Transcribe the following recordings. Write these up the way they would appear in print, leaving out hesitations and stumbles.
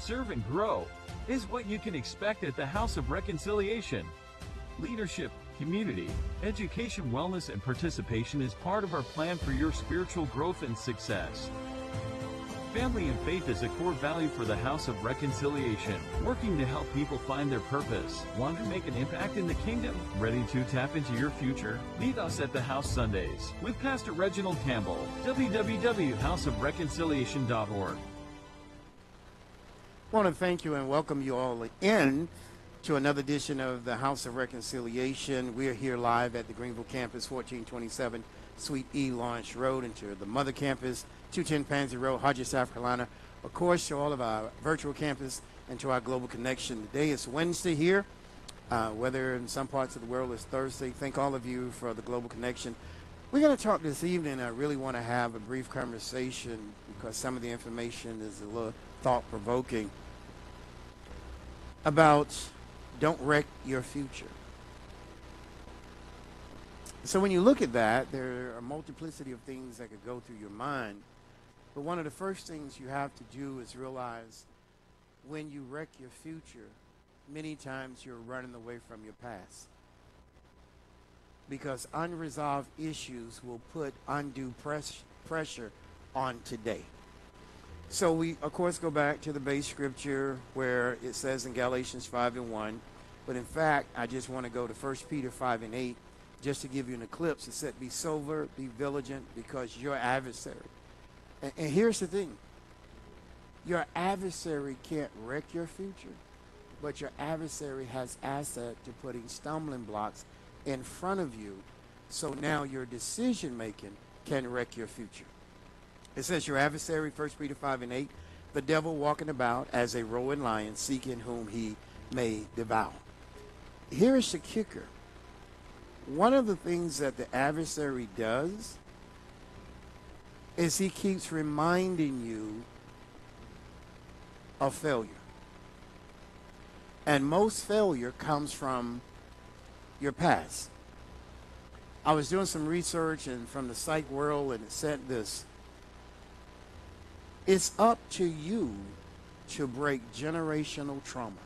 serve and grow is what you can expect at the House of Reconciliation. Leadership, community, education, wellness, and participation is part of our plan for your spiritual growth and success. Family and faith is a core value for the House of Reconciliation, working to help people find their purpose. Want to make an impact in the kingdom? Ready to tap into your future? Meet us at the House Sundays with Pastor Reginald Campbell, www.houseofreconciliation.org. I want to thank you and welcome you all in to another edition of the House of Reconciliation. We are here live at the Greenville campus, 1427 Suite E Lawrence Road, into the Mother Campus, 210 Pansy Road, Hodges, South Carolina. Of course, to all of our virtual campus and to our global connection. Today is Wednesday here, whether in some parts of the world it's Thursday. Thank all of you for the global connection. We're going to talk this evening. I really want to have a brief conversation because some of the information is a little thought-provoking about don't wreck your future. So when you look at that, there are a multiplicity of things that could go through your mind. But one of the first things you have to do is realize when you wreck your future, many times you're running away from your past. Because unresolved issues will put undue pressure on today. So we, of course, go back to the base scripture where it says in Galatians 5:1. But in fact, I just want to go to 1 Peter 5:8 just to give you an eclipse. It said, be sober, be vigilant, because your adversary. And here's the thing. Your adversary can't wreck your future, but your adversary has asset to putting stumbling blocks in front of you. So now your decision making can wreck your future. It says your adversary, 1 Peter 5:8, the devil walking about as a roaring lion, seeking whom he may devour. Here's the kicker. One of the things that the adversary does is he keeps reminding you of failure. And most failure comes from your past. I was doing some research and from the psych world, and it said this. It's up to you to break generational trauma.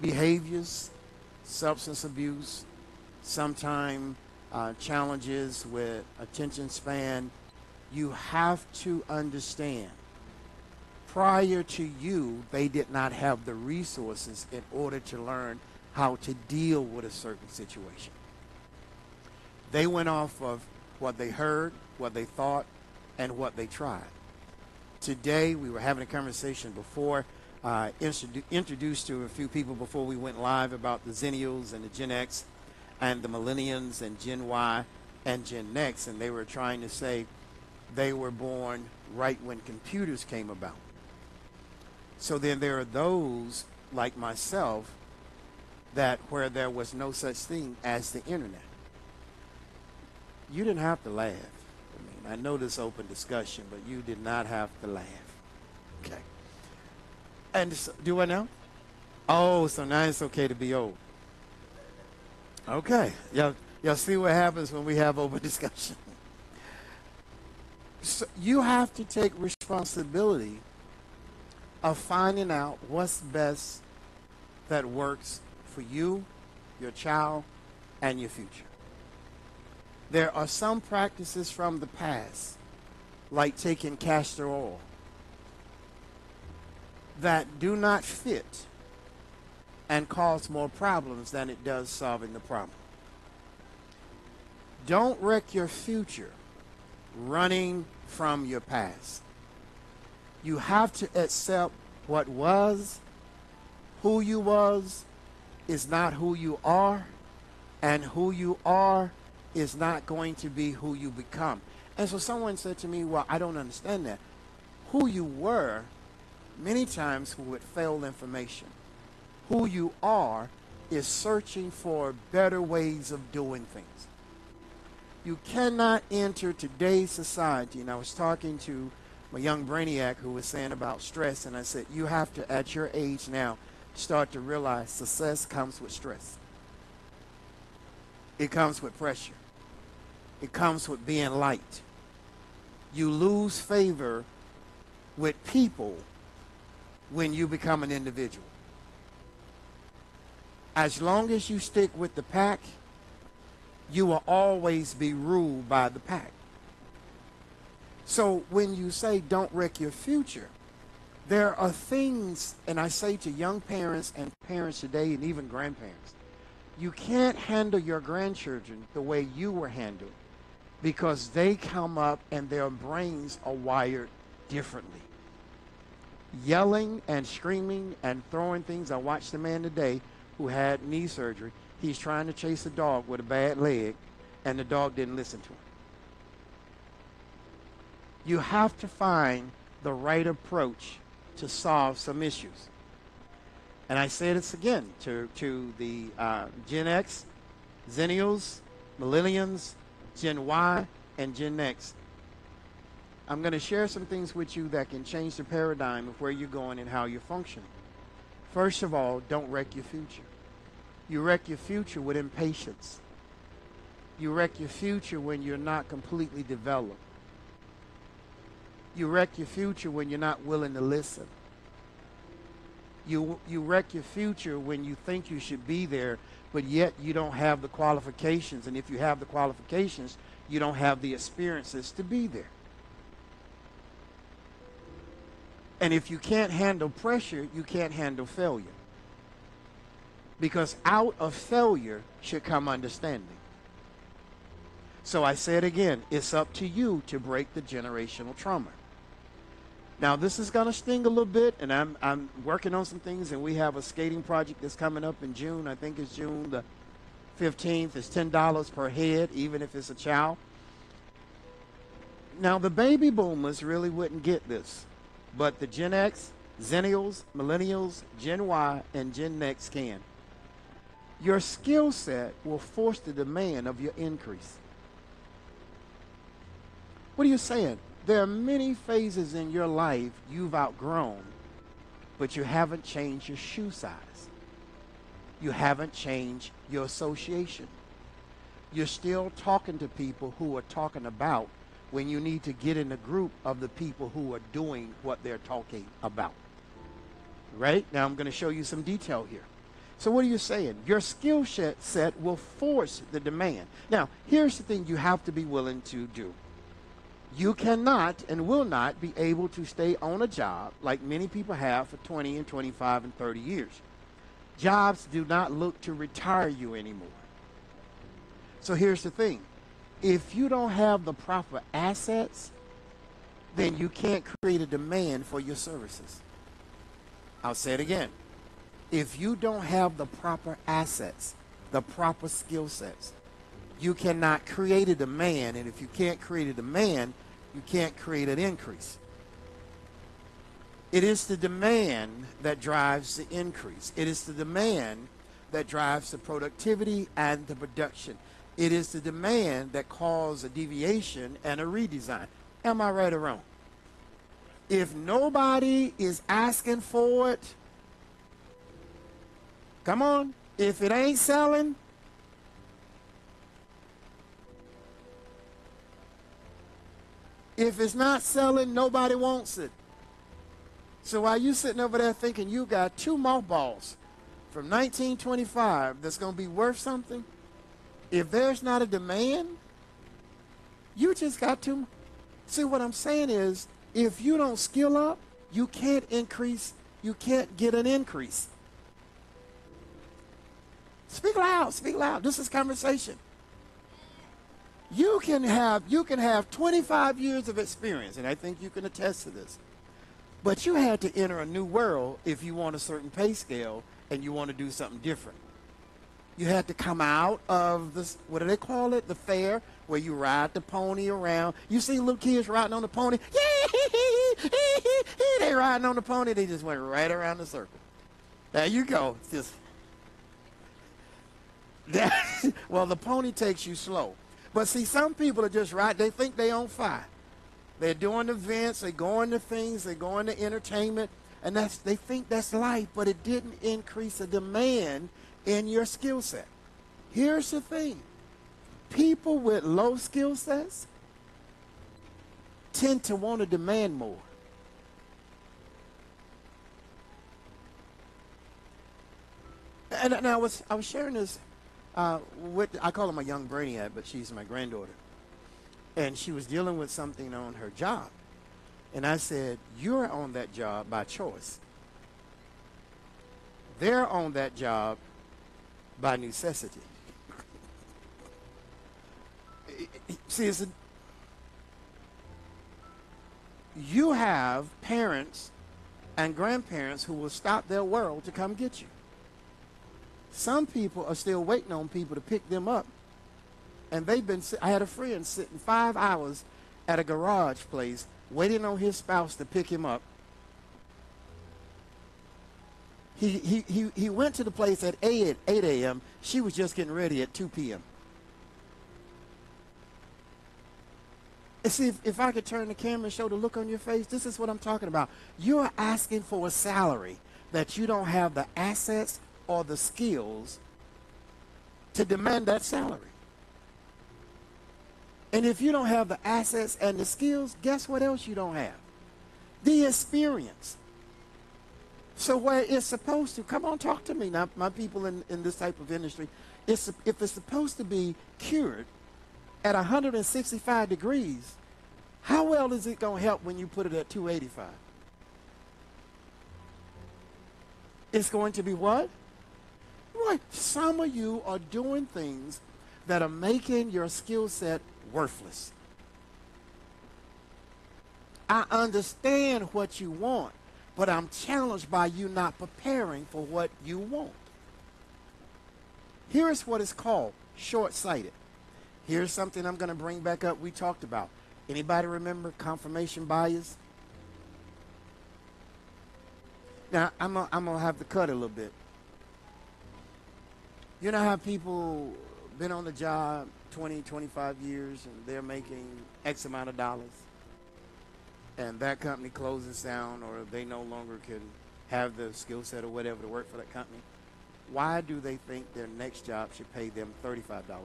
Behaviors, substance abuse, sometimes challenges with attention span. You have to understand, prior to you, they did not have the resources in order to learn how to deal with a certain situation. They went off of what they heard, what they thought, and what they tried. Today, we were having a conversation before, introduced to a few people before we went live about the Zennials and the Gen X and the Millennials and Gen Y and Gen X, and they were trying to say they were born right when computers came about. So then there are those like myself that where there was no such thing as the internet. You didn't have to laugh. I know this open discussion, but you did not have to laugh. Okay. And so, do I now? Oh, so now it's okay to be old. Okay. Y'all see what happens when we have open discussion. So you have to take responsibility of finding out what's best that works for you, your child, and your future. There are some practices from the past, like taking castor oil, that do not fit and cause more problems than it does solving the problem. Don't wreck your future running from your past. You have to accept what was, who you was is not who you are, and who you are is not going to be who you become. And so someone said to me, well, I don't understand that. Who you were, many times with failed information. Who you are is searching for better ways of doing things. You cannot enter today's society, and I was talking to my young brainiac who was saying about stress, and I said, you have to, at your age now, start to realize success comes with stress. It comes with pressure. It comes with being liked. You lose favor with people when you become an individual. As long as you stick with the pack, you will always be ruled by the pack. So when you say don't wreck your future, there are things, and I say to young parents and parents today and even grandparents, you can't handle your grandchildren the way you were handled because they come up and their brains are wired differently. Yelling and screaming and throwing things. I watched a man today who had knee surgery. He's trying to chase a dog with a bad leg, and the dog didn't listen to him. You have to find the right approach to solve some issues. And I say this again to the Gen X, Zennials, Millennials, Gen Y, and Gen X. I'm going to share some things with you that can change the paradigm of where you're going and how you're functioning. First of all, don't wreck your future. You wreck your future with impatience. You wreck your future when you're not completely developed. You wreck your future when you're not willing to listen. You wreck your future when you think you should be there, but yet you don't have the qualifications. And if you have the qualifications, you don't have the experiences to be there. And if you can't handle pressure, you can't handle failure. Because out of failure should come understanding. So I say it again, it's up to you to break the generational trauma. Now, this is going to sting a little bit, and I'm working on some things, and we have a skating project that's coming up in June. I think it's June the 15th. It's $10 per head, even if it's a child. Now, the baby boomers really wouldn't get this, but the Gen X, Zennials, Millennials, Gen Y, and Gen X can. Your skill set will force the demand of your increase. What are you saying? There are many phases in your life you've outgrown, but you haven't changed your shoe size. You haven't changed your association. You're still talking to people who are talking about when you need to get in the group of the people who are doing what they're talking about. Right? Now I'm going to show you some detail here. So what are you saying? Your skill set will force the demand. Now, here's the thing you have to be willing to do. You cannot and will not be able to stay on a job like many people have for 20 and 25 and 30 years. Jobs do not look to retire you anymore. So here's the thing. If you don't have the proper assets, then you can't create a demand for your services. I'll say it again. If you don't have the proper assets, the proper skill sets, you cannot create a demand, and if you can't create a demand, you can't create an increase. It is the demand that drives the increase. It is the demand that drives the productivity and the production. It is the demand that causes a deviation and a redesign. Am I right or wrong? If nobody is asking for it, come on, if it ain't selling, if it's not selling, nobody wants it. So while you sitting over there thinking you got two mothballs from 1925 that's going to be worth something, if there's not a demand, you just got to. See, what I'm saying is, if you don't skill up, you can't increase, you can't get an increase. Speak loud. This is conversation. You can have 25 years of experience, and I think you can attest to this. But you had to enter a new world if you want a certain pay scale and you want to do something different. You had to come out of this, what do they call it? The fair, where you ride the pony around. You see little kids riding on the pony. They riding on the pony. They just went right around the circle. There you go. Just well, the pony takes you slow. But see, some people are just right. They think they on fire. They're doing events. They're going to things. They're going to entertainment. And they think that's life, but it didn't increase the demand in your skill set. Here's the thing. People with low skill sets tend to want to demand more. And I was sharing this with, I call her my young brainiac, but she's my granddaughter. And she was dealing with something on her job. And I said, you're on that job by choice. They're on that job by necessity. See, you have parents and grandparents who will stop their world to come get you. Some people are still waiting on people to pick them up. And I had a friend sitting 5 hours at a garage place waiting on his spouse to pick him up. He went to the place at 8 a.m. She was just getting ready at 2 p.m. And see, if I could turn the camera and show the look on your face, this is what I'm talking about. You're asking for a salary that you don't have the assets or the skills to demand that salary. And if you don't have the assets and the skills, guess what else you don't have? The experience. So where it's supposed to, come on, talk to me now, my people in this type of industry, if it's supposed to be cured at 165 degrees, how well is it going to help when you put it at 285? It's going to be what? Right. Some of you are doing things that are making your skill set worthless. I understand what you want, but I'm challenged by you not preparing for what you want. Here's what it's called, short-sighted. Here's something I'm going to bring back up we talked about. Anybody remember confirmation bias? Now, I'm gonna have to cut a little bit. You know how people been on the job 20, 25 years and they're making X amount of dollars, and that company closes down or they no longer can have the skill set or whatever to work for that company. Why do they think their next job should pay them $35 an hour?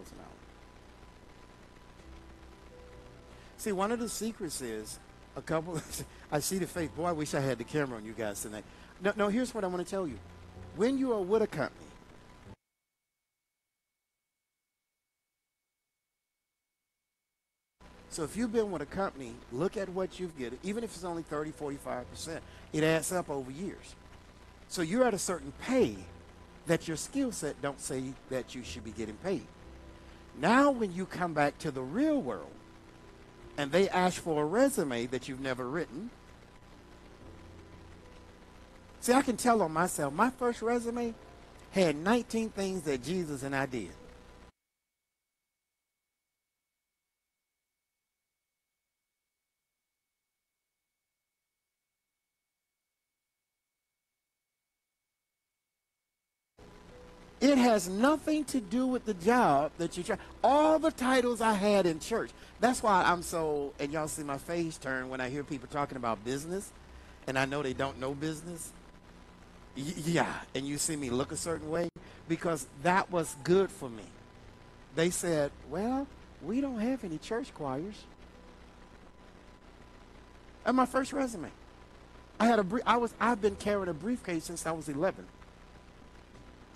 See, one of the secrets is I see the face. Boy, I wish I had the camera on you guys tonight. No, here's what I want to tell you. When you are with a company, so if you've been with a company, look at what you've getting, even if it's only 30, 45%, it adds up over years. So you're at a certain pay that your skill set don't say that you should be getting paid. Now when you come back to the real world and they ask for a resume that you've never written, see, I can tell on myself, my first resume had 19 things that Jesus and I did. It has nothing to do with the job that you try. All the titles I had in church. That's why I'm so, and y'all see my face turn when I hear people talking about business, and I know they don't know business. Yeah, and you see me look a certain way because that was good for me. They said, well, we don't have any church choirs. And my first resume. I've been carrying a briefcase since I was 11.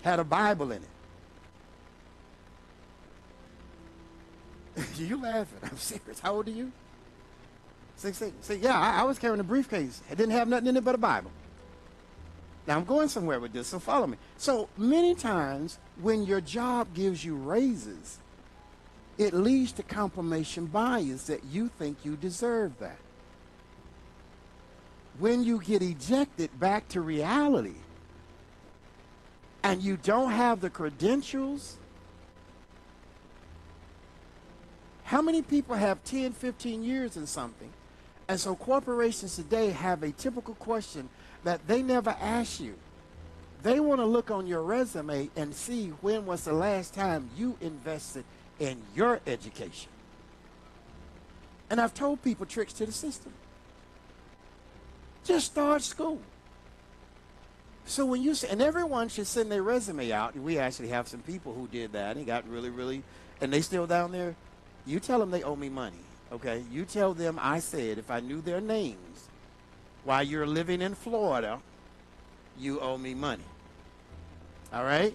Had a Bible in it. You laughing? I'm serious. How old are you? 16. See, yeah, I was carrying a briefcase. I didn't have nothing in it but a Bible. Now I'm going somewhere with this, so follow me. So many times when your job gives you raises, it leads to confirmation bias that you think you deserve that. When you get ejected back to reality, and you don't have the credentials, how many people have 10, 15 years in something? And so corporations today have a typical question that they never ask you. They want to look on your resume and see when was the last time you invested in your education. And I've told people tricks to the system. Just start school. So when you say, and everyone should send their resume out, and we actually have some people who did that and got really, and they still down there, you tell them they owe me money, okay? You tell them I said if I knew their names while you're living in Florida, you owe me money, all right?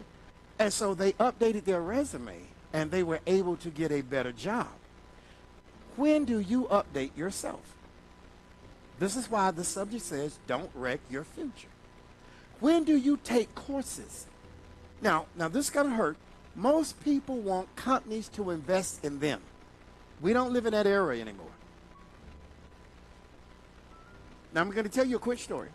And so they updated their resume and they were able to get a better job. When do you update yourself? This is why the subject says don't wreck your future. When do you take courses? Now this is going to hurt. Most people want companies to invest in them. We don't live in that era anymore. Now I'm going to tell you a quick story.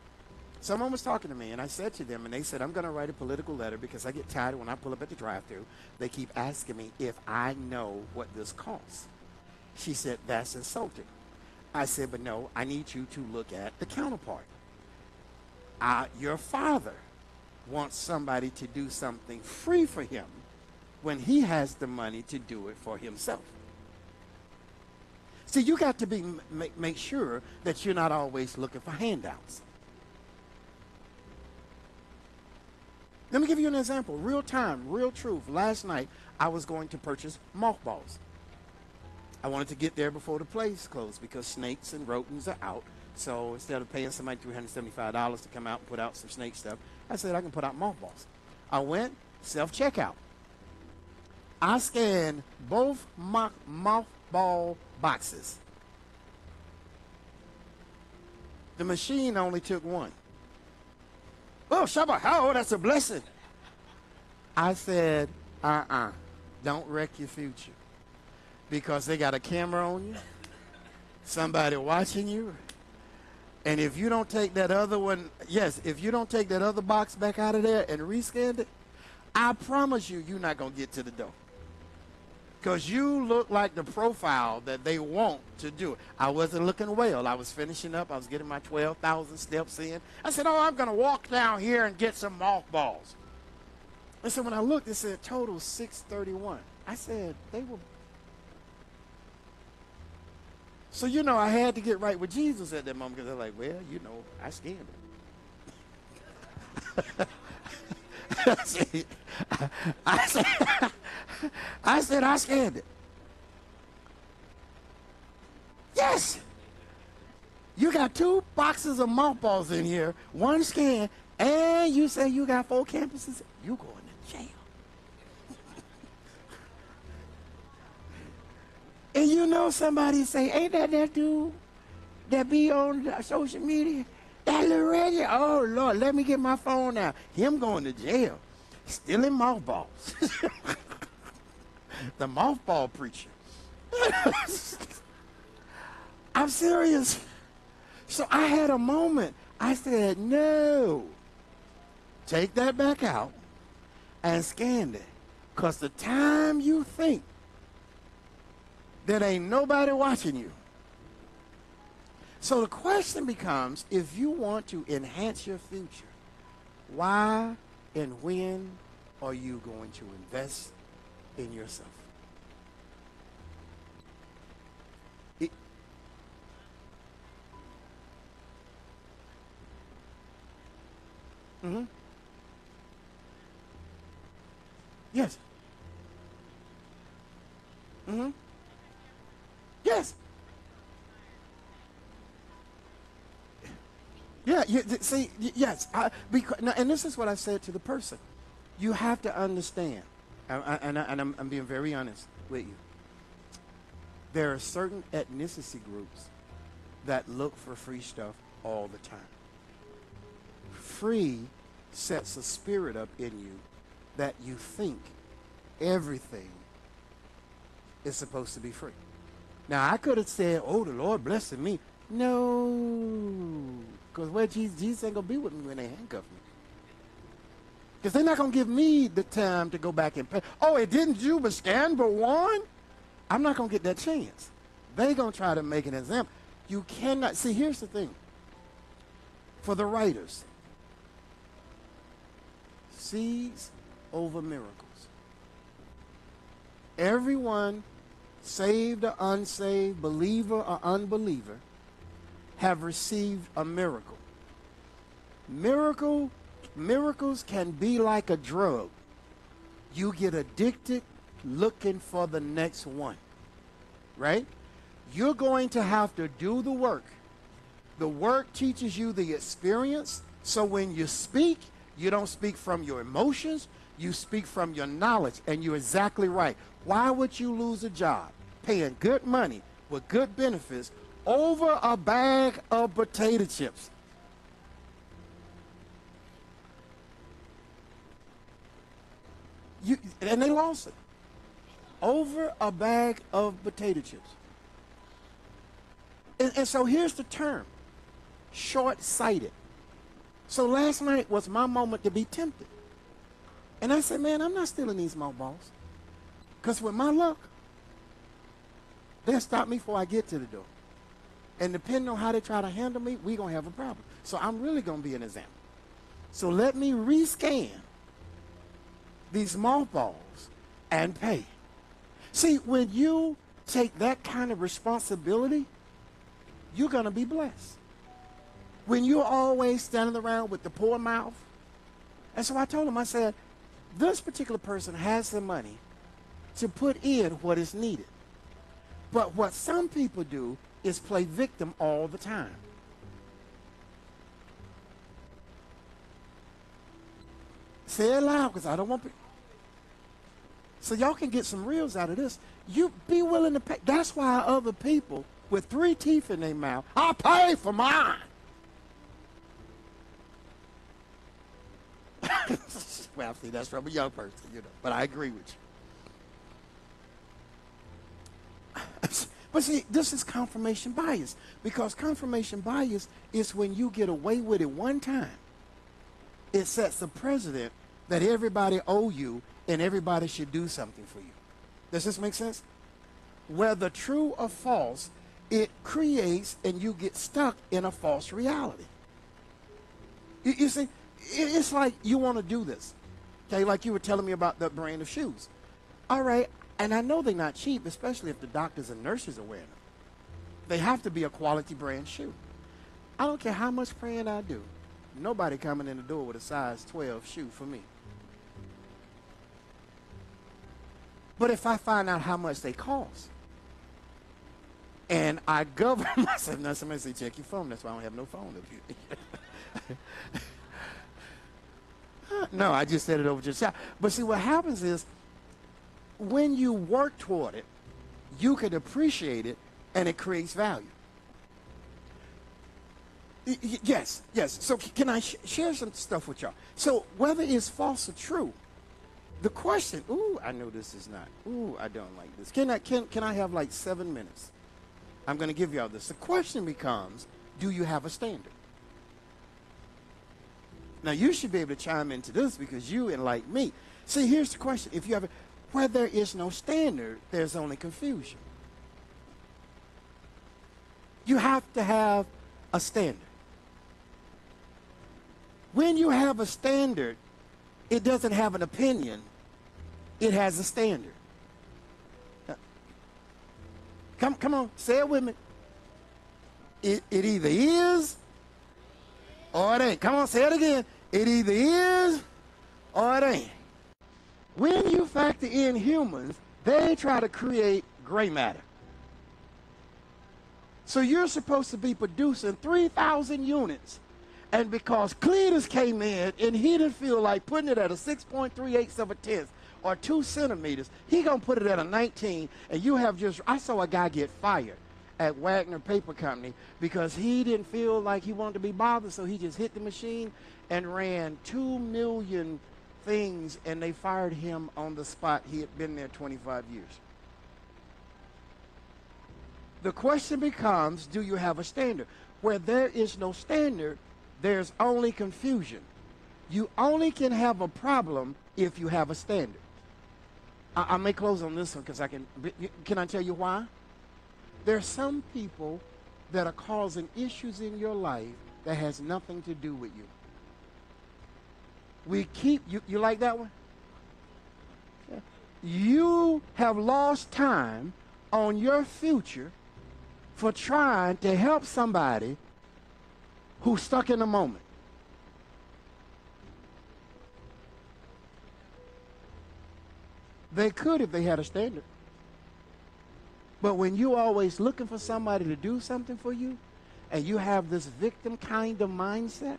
Someone was talking to me, and I said to them, and they said, I'm going to write a political letter because I get tired when I pull up at the drive-thru. They keep asking me if I know what this costs. She said, that's insulting. I said, but no, I need you to look at the counterpart. Your father wants somebody to do something free for him when he has the money to do it for himself. See, you got to make sure that you're not always looking for handouts. Let me give you an example. Real time, real truth. Last night, I was going to purchase mothballs. I wanted to get there before the place closed because snakes and rodents are out. So instead of paying somebody $375 to come out and put out some snake stuff, I said I can put out mothballs. I went, self-checkout. I scanned both mothball boxes. The machine only took one. Oh, Shabbat, oh, that's a blessing. I said, don't wreck your future. Because they got a camera on you, somebody watching you. And if you don't take that other one, if you don't take that other box back out of there and rescan it, I promise you, you're not going to get to the door. Because you look like the profile that they want to do it. I wasn't looking well. I was finishing up. I was getting my 12,000 steps in. I said, I'm going to walk down here and get some mothballs. And so when I looked, it said total 631. I said, they were. So, I had to get right with Jesus at that moment because I was like, well, I scanned it. I said, I scanned it. Yes. You got 2 boxes of mothballs in here, 1 scan, and you say you got 4 campuses. You going to jail. And somebody say, ain't that dude that be on social media? That little Reggie? Oh, Lord, let me get my phone out. Him going to jail. Stealing mothballs. The mothball preacher. I'm serious. So I had a moment. I said, no. Take that back out and scan it. Because the time you think that ain't nobody watching you. So the question becomes, if you want to enhance your future, why and when are you going to invest in yourself? Yes. Yes. Yeah, see, yes. And this is what I said to the person. You have to understand, and I'm being very honest with you. There are certain ethnicity groups that look for free stuff all the time. Free sets a spirit up in you that you think everything is supposed to be free. Now, I could have said, oh, the Lord blessing me. No, because Jesus ain't going to be with me when they handcuff me. Because they're not going to give me the time to go back and pay. Oh, it didn't do but scan but one? I'm not going to get that chance. They're going to try to make an example. You cannot. See, here's the thing. For the writers, seeds over miracles. Everyone, saved or unsaved, believer or unbeliever, have received a miracle. Miracles can be like a drug. You get addicted looking for the next one, right? You're going to have to do the work. The work teaches you the experience, so when you speak, you don't speak from your emotions. You speak from your knowledge, and you're exactly right. Why would you lose a job paying good money with good benefits over a bag of potato chips? And they lost it over a bag of potato chips. And so here's the term, short-sighted. So last night was my moment to be tempted. And I said, man, I'm not stealing these mothballs. Because with my luck, they'll stop me before I get to the door. And depending on how they try to handle me, we're going to have a problem. So I'm really going to be an example. So let me rescan these mothballs and pay. See, when you take that kind of responsibility, you're going to be blessed. When you're always standing around with the poor mouth. And so I told him, I said, this particular person has the money to put in what is needed. But what some people do is play victim all the time. Say it loud, because I don't want people. So y'all can get some reels out of this. You be willing to pay. That's why other people with 3 teeth in their mouth, I'll pay for mine. Well, see, that's from a young person, you know. But I agree with you. But see, this is confirmation bias. Because confirmation bias is when you get away with it one time, it sets a precedent that everybody owe you and everybody should do something for you. Does this make sense? Whether true or false, it creates and you get stuck in a false reality. You see, it's like you want to do this. Okay, like you were telling me about the brand of shoes. All right, and I know they're not cheap, especially if the doctors and nurses are wearing them. They have to be a quality brand shoe. I don't care how much praying I do. Nobody coming in the door with a size 12 shoe for me. But if I find out how much they cost, and I govern myself, now somebody say, check your phone. That's why I don't have no phone up here. No, I just said it over just now. But see, what happens is, when you work toward it, you can appreciate it, and it creates value. Yes. So can I share some stuff with y'all? So whether it's false or true, the question, I know this is not, I don't like this. Can I have like 7 minutes? I'm going to give y'all this. The question becomes, do you have a standard? Now, you should be able to chime into this because you and like me. See, here's the question. If you have where there is no standard, there's only confusion. You have to have a standard. When you have a standard, it doesn't have an opinion. It has a standard. Come on, say it with me. It either is or it ain't. Come on, say it again. It either is or it ain't. When you factor in humans, they try to create gray matter. So you're supposed to be producing 3,000 units. And because Cletus came in and he didn't feel like putting it at a 6.38 of a tenth or 2 centimeters, he gonna put it at a 19, and you have just, I saw a guy get fired at Wagner Paper Company because he didn't feel like he wanted to be bothered, so he just hit the machine and ran 2 million things, and they fired him on the spot. He had been there 25 years. The question becomes, do you have a standard? Where there is no standard, there's only confusion. You only can have a problem if you have a standard. I may close on this one because can I tell you why? There's some people that are causing issues in your life that has nothing to do with you. You like that one? Yeah. You have lost time on your future for trying to help somebody who's stuck in a moment. They could if they had a standard. But when you're always looking for somebody to do something for you, and you have this victim kind of mindset,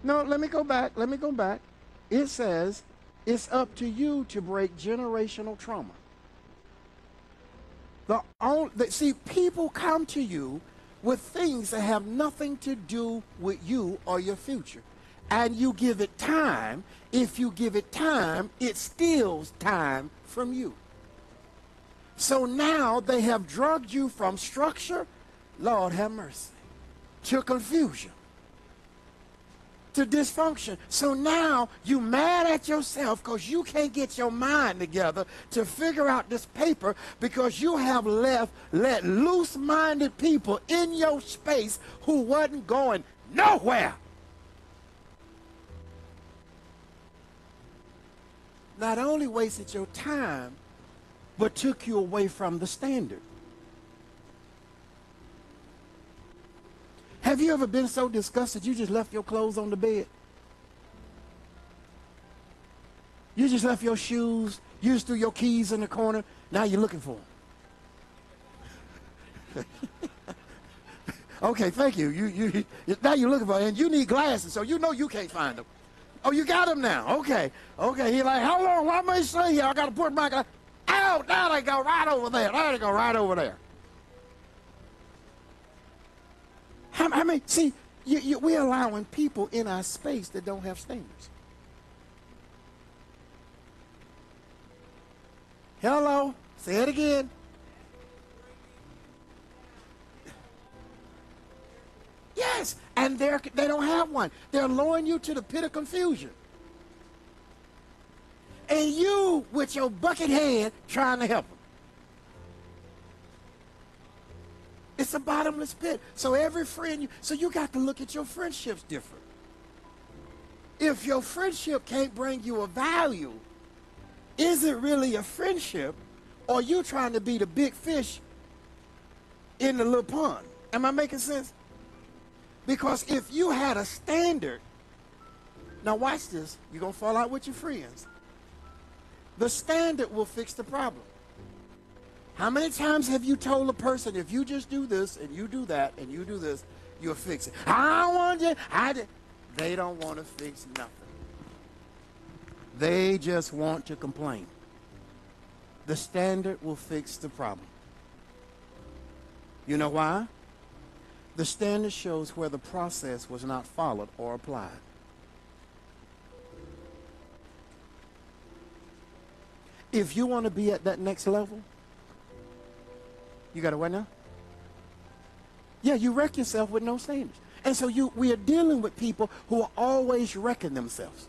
No, let me go back. Let me go back. It says it's up to you to break generational trauma. See, people come to you with things that have nothing to do with you or your future. And you give it time. If you give it time, it steals time from you. So now they have drugged you from structure, Lord have mercy, to confusion, to dysfunction. So now you mad at yourself because you can't get your mind together to figure out this paper because you have let loose-minded people in your space who wasn't going nowhere. Not only wasted your time, but took you away from the standard. Have you ever been so disgusted you just left your clothes on the bed? You just left your shoes, you just threw your keys in the corner, now you're looking for them. Okay, thank you. Now you're looking for them, and you need glasses, so you know you can't find them. Oh, you got them now. Okay. He's like, how long? Let me see here. I got to put my glasses. Ow, now they go right over there. There they go right over there. I mean, see, we're allowing people in our space that don't have standards. Hello? Say it again. Yes, and they don't have one. They're lowering you to the pit of confusion. And you, with your bucket head, trying to help them. It's a bottomless pit. So every friend, so you got to look at your friendships different. If your friendship can't bring you a value, is it really a friendship, or you trying to be the big fish in the little pond? Am I making sense? Because if you had a standard, now watch this, you're going to fall out with your friends. The standard will fix the problem. How many times have you told a person, if you just do this and you do that and you do this, you'll fix it? I don't want you. They don't want to fix nothing. They just want to complain. The standard will fix the problem. You know why? The standard shows where the process was not followed or applied. If you want to be at that next level, you got to what now? Yeah, you wreck yourself with no standards. And so we are dealing with people who are always wrecking themselves.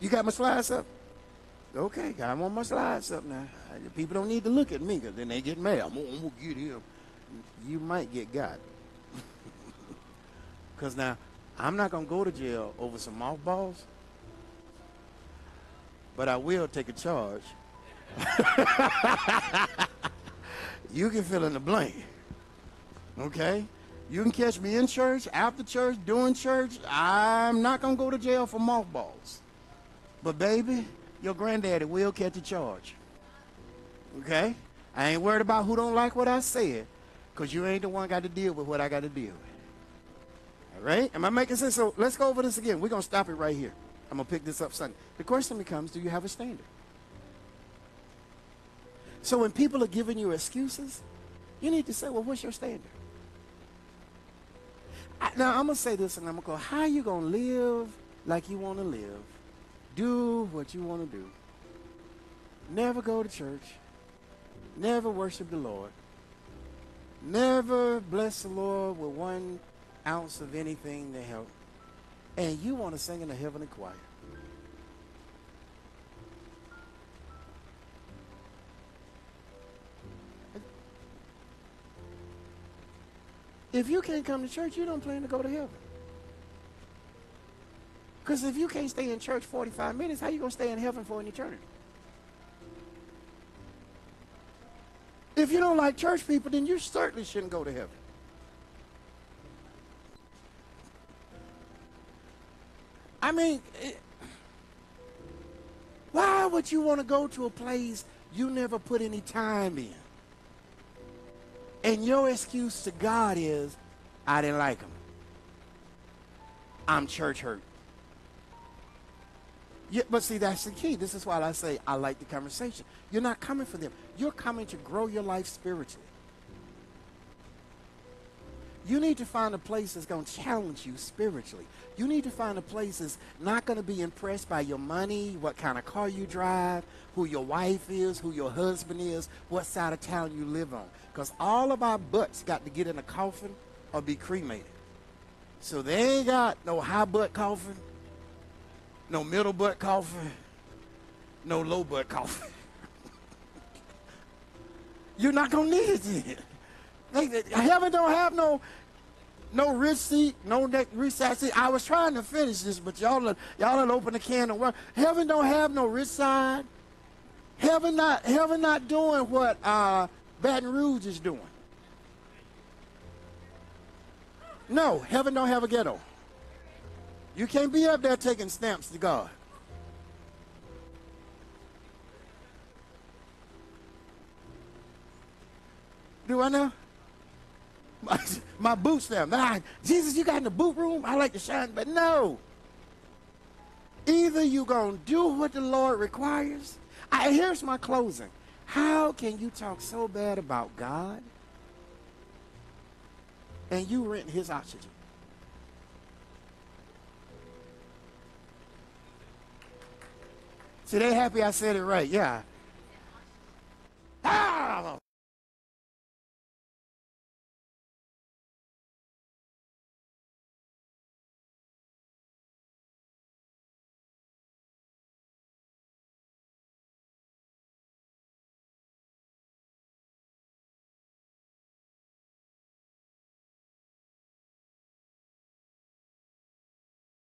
You got my slides up? Okay, I want my slides up now. People don't need to look at me because then they get mad. I'm going to get him. You might get got. Because now, I'm not going to go to jail over some mothballs, but I will take a charge. You can fill in the blank. Okay? You can catch me in church, after church, during church. I'm not going to go to jail for mothballs. But baby, your granddaddy will catch a charge. Okay? I ain't worried about who don't like what I said, because you ain't the one got to deal with what I got to deal with. All right? Am I making sense? So let's go over this again. We're going to stop it right here. I'm going to pick this up Sunday. The question becomes, do you have a standard? So when people are giving you excuses, you need to say, well, what's your standard? Now, I'm going to say this, and I'm going to go, how are you going to live like you want to live? Do what you want to do. Never go to church. Never worship the Lord. Never bless the Lord with 1 ounce of anything to help. And you want to sing in a heavenly choir. If you can't come to church, you don't plan to go to heaven. Because if you can't stay in church 45 minutes, how you going to stay in heaven for an eternity? If you don't like church people, then you certainly shouldn't go to heaven. I mean, why would you want to go to a place you never put any time in? And your excuse to God is, I didn't like them. I'm church hurt. Yeah, but see, that's the key. This is why I say I like the conversation. You're not coming for them. You're coming to grow your life spiritually. You need to find a place that's going to challenge you spiritually. You need to find a place that's not going to be impressed by your money, what kind of car you drive, who your wife is, who your husband is, what side of town you live on. Because all of our butts got to get in a coffin or be cremated. So they ain't got no high butt coffin, no middle butt coffin, no low butt coffin. You're not going to need it then. Heaven don't have no rich seat, no rich side seat. I was trying to finish this, but y'all had opened a can of worms. Heaven don't have no rich side. Heaven not doing what Baton Rouge is doing. No, heaven don't have a ghetto. You can't be up there taking stamps to God. Do I know? My boot stamp. Nah, Jesus, you got in the boot room? I like to shine, but no. Either you going to do what the Lord requires. Here's my closing. How can you talk so bad about God and you rent his oxygen? See, they happy I said it right. Yeah.